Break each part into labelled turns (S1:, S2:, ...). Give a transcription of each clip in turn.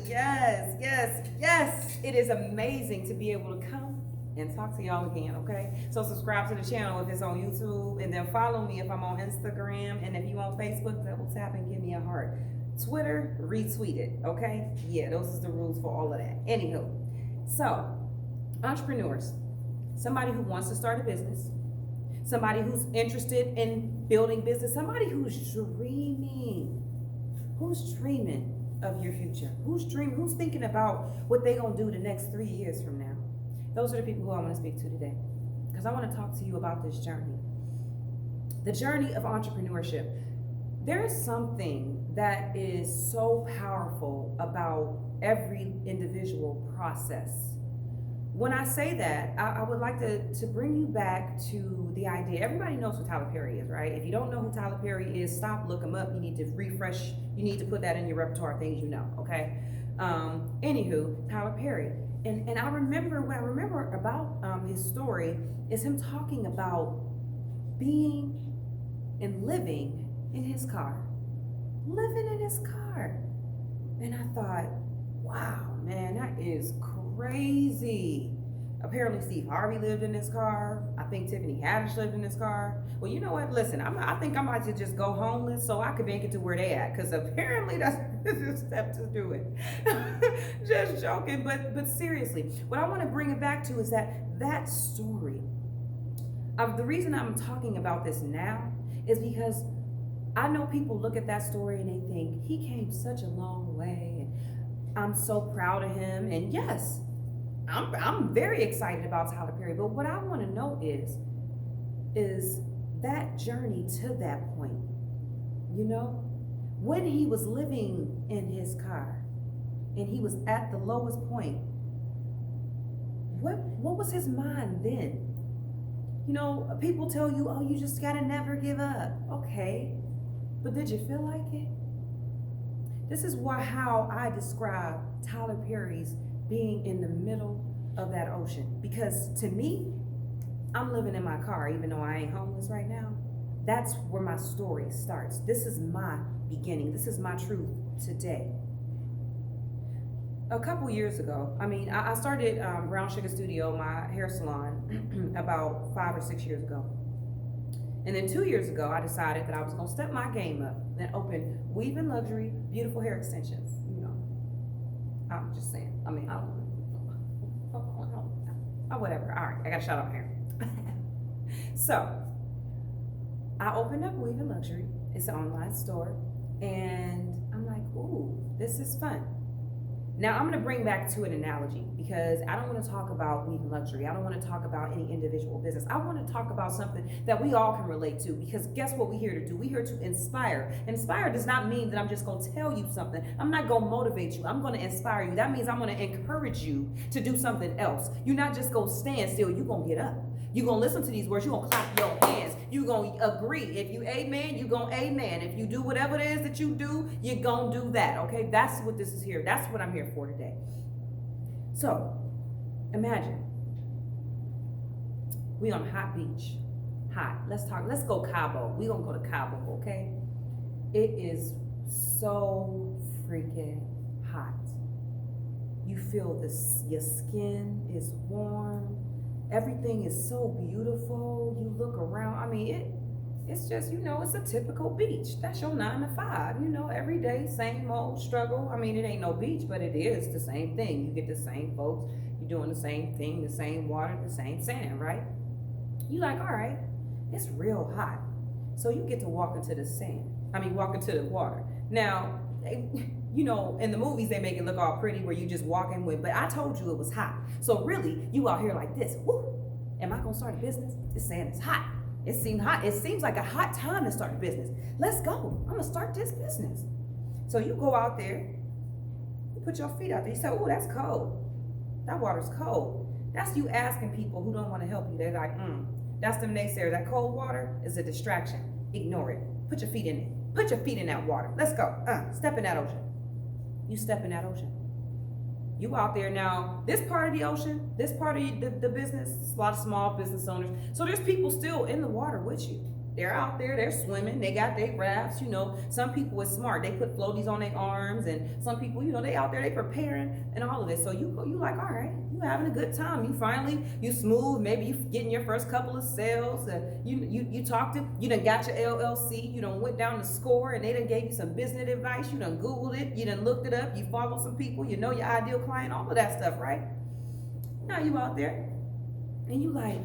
S1: Yes, yes, yes. It is amazing to be able to come and talk to y'all again, okay? So subscribe to the channel if it's on YouTube, and then follow me if I'm on Instagram, and if you on Facebook, double tap and give me a heart. Twitter, retweet it, okay? Yeah, those is the rules for all of that. Anywho, so entrepreneurs, somebody who wants to start a business, somebody who's interested in building business, somebody who's dreaming of your future, who's thinking about what they gonna do the next 3 years from now. Those are the people who I want to speak to today, because I want to talk to you about this journey, the journey of entrepreneurship. There is something that is so powerful about every individual process. When I say that, I would like to bring you back to the idea. Everybody knows who Tyler Perry is, right? If you don't know who Tyler Perry is, stop, look him up. You need to refresh. You need to put that in your repertoire, things you know, okay? Anywho, Tyler Perry. And I remember, what I remember about his story is him talking about being and living in his car. Living in his car. And I thought, wow, man, that is crazy. Apparently Steve Harvey lived in his car. I think Tiffany Haddish lived in his car. Well, you know what? Listen, I think I might just go homeless so I could make it to where they at, because apparently that's the step to do it. Just joking, but seriously, what I want to bring it back to is that story. The reason I'm talking about this now is because I know people look at that story and they think he came such a long way, and I'm so proud of him. And yes, I'm very excited about Tyler Perry. But what I want to know is that journey to that point. You know, when he was living in his car and he was at the lowest point, what was his mind then? You know, people tell you, oh, you just gotta never give up. Okay, but did you feel like it? This is how I describe Tyler Perry's being in the middle of that ocean. Because to me, I'm living in my car, even though I ain't homeless right now. That's where my story starts. This is my beginning. This is my truth today. A couple years ago, I started Brown Sugar Studio, my hair salon, about 5 or 6 years ago. And then 2 years ago, I decided that I was going to step my game up and open Weave and Luxury Beautiful Hair Extensions. You know, I'm just saying. Whatever. All right, I got to shut up here. So, I opened up Weave and Luxury. It's an online store. And I'm like, ooh, this is fun. Now, I'm going to bring back to an analogy, because I don't want to talk about Weave and Luxury. I don't want to talk about any individual business. I want to talk about something that we all can relate to, because guess what we're here to do? We're here to inspire. Inspire does not mean that I'm just going to tell you something. I'm not going to motivate you. I'm going to inspire you. That means I'm going to encourage you to do something else. You're not just going to stand still. You're going to get up. You're going to listen to these words. You're going to clap your hands. You're going to agree. If you amen, you're going to amen. If you do whatever it is that you do, you're going to do that, okay? That's what this is here. That's what I'm here for today. So, imagine we on a hot beach. Hot. Let's go Cabo. We going to go to Cabo, okay? It is so freaking hot. You feel this, your skin is warm. Everything is so beautiful. You look around. It's just, it's a typical beach. That's your 9 to 5. Every day, same old struggle. It ain't no beach, but it is the same thing. You get the same folks. You're doing the same thing, the same water, the same sand, right? You like, all right, it's real hot. So you get to walk into the walk into the water. Now, in the movies, they make it look all pretty where you just walking with, but I told you it was hot. So really, you out here like this. Woo! Am I gonna start a business? This sand is hot. It seemed hot. It seems like a hot time to start a business. Let's go. I'm gonna start this business. So you go out there, you put your feet out there. You say, oh, that's cold. That water's cold. That's you asking people who don't want to help you. They're like, that's them naysayers. That cold water is a distraction. Ignore it. Put your feet in it. Put your feet in that water. Let's go. Step in that ocean. You step in that ocean. You out there now. This part of the ocean, this part of the business, a lot of small business owners. So there's people still in the water with you. They're out there, they're swimming, they got their rafts, Some people are smart. They put floaties on their arms, and some people, they out there, they preparing and all of this. So you like, all right, you having a good time. You smooth, maybe you getting your first couple of sales. You talked to, you done got your LLC, you done went down the score and they done gave you some business advice, you done Googled it, you done looked it up, you follow some people, you know your ideal client, all of that stuff, right? Now you out there and you like,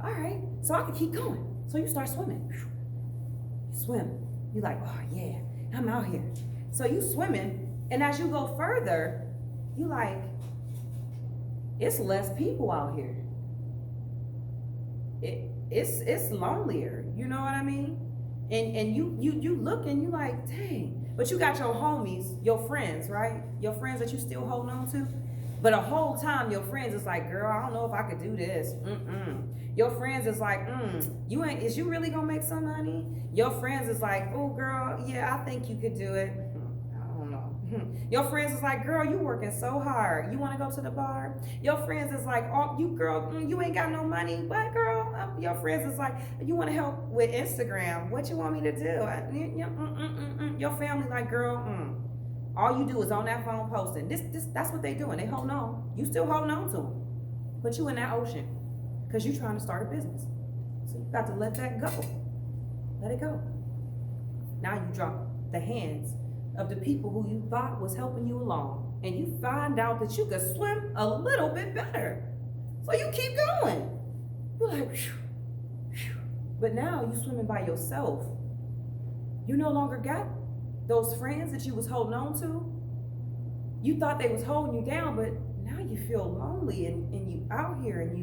S1: all right, so I can keep going. So you start swimming. You swim. You like, oh yeah, I'm out here. So you swimming, and as you go further, you like, it's less people out here. It's lonelier. You know what I mean? And you look and you like, dang. But you got your homies, your friends, right? Your friends that you still holding on to. But the whole time your friends is like, girl, I don't know if I could do this. Your friends is like, is you really gonna make some money? Your friends is like, oh girl, yeah, I think you could do it. I don't know. Your friends is like, girl, you working so hard. You wanna go to the bar? Your friends is like, oh, you girl, you ain't got no money. What girl? Your friends is like, you wanna help with Instagram? What you want me to do? Your family like, girl, all you do is on that phone posting. That's what they doing. They holding on. You still holding on to them. But you in that ocean. Because you trying to start a business. So you got to let that go. Let it go. Now you drop the hands of the people who you thought was helping you along. And you find out that you could swim a little bit better. So you keep going. You're like, whew, whew. But now you swimming by yourself. You no longer got those friends that you was holding on to. You thought they was holding you down, but now you feel lonely and you out here and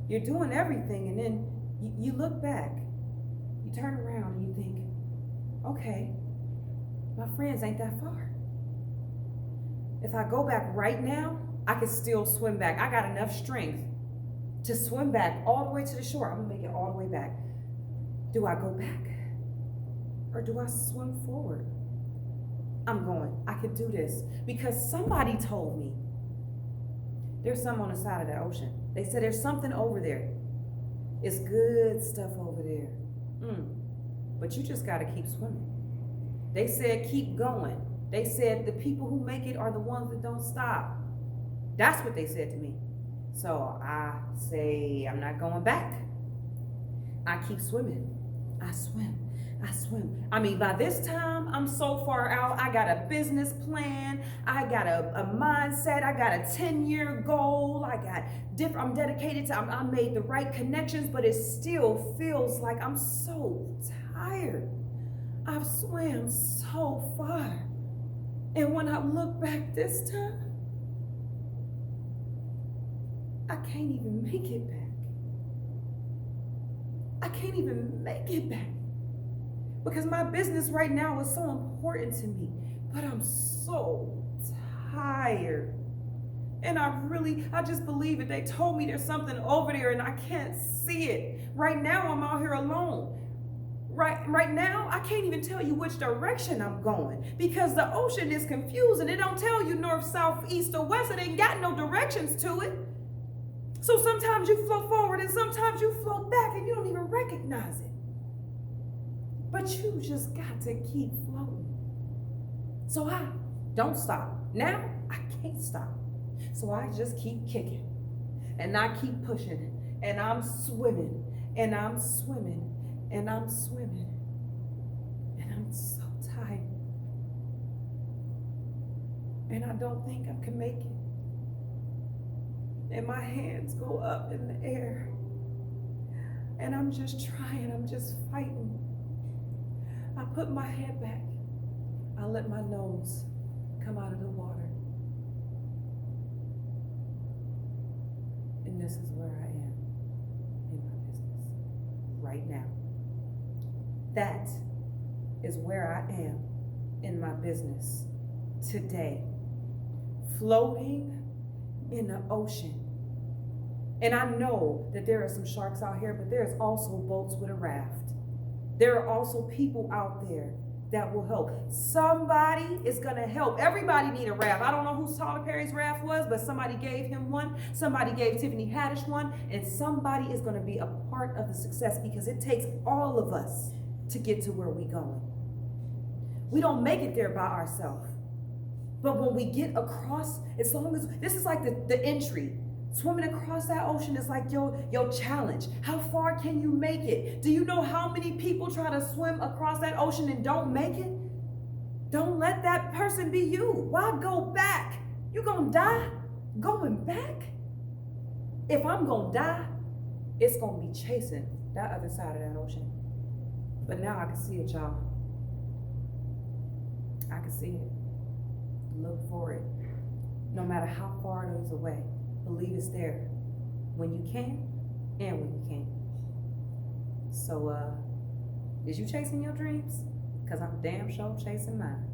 S1: you're doing everything, and then you look back, you turn around and you think, okay, my friends ain't that far. If I go back right now, I can still swim back. I got enough strength to swim back all the way to the shore. I'm gonna make it all the way back. Do I go back or do I swim forward? I'm going. I could do this because somebody told me there's some on the side of the ocean. They said there's something over there. It's good stuff over there. But you just got to keep swimming. They said keep going. They said the people who make it are the ones that don't stop. That's what they said to me. So I say I'm not going back. I keep swimming. I swim. I mean, by this time, I'm so far out. I got a business plan. I got a mindset. I got a 10-year goal. I'm dedicated to, I made the right connections, but it still feels like I'm so tired. I've swam so far. And when I look back this time, I can't even make it back. I can't even make it back. Because my business right now is so important to me. But I'm so tired. And I just believe it. They told me there's something over there and I can't see it. Right now I'm out here alone. Right now, I can't even tell you which direction I'm going because the ocean is confused and it don't tell you north, south, east, or west. It ain't got no directions to it. So sometimes you float forward and sometimes you float back and you don't even recognize it. But you just got to keep floating. So I don't stop. Now I can't stop. So I just keep kicking and I keep pushing and I'm swimming and I'm swimming and I'm swimming and I'm so tired. And I don't think I can make it. And my hands go up in the air. And I'm just trying, I'm just fighting. I put my head back. I let my nose come out of the water. And this is where I am in my business right now. That is where I am in my business today. Floating in the ocean. And I know that there are some sharks out here, but there's also boats with a raft. There are also people out there that will help. Somebody is gonna help. Everybody need a raft. I don't know who Tyler Perry's raft was, but somebody gave him one. Somebody gave Tiffany Haddish one, and somebody is gonna be a part of the success because it takes all of us to get to where we going. We don't make it there by ourselves. But when we get across, as long as this is like the entry. Swimming across that ocean is like your challenge. How far can you make it? Do you know how many people try to swim across that ocean and don't make it? Don't let that person be you. Why go back? You gonna die going back? If I'm gonna die, it's gonna be chasing that other side of that ocean. But now I can see it, y'all. I can see it. Look for it. No matter how far it is away. Believe it's there when you can and when you can't. So, is you chasing your dreams? Because I'm damn sure chasing mine.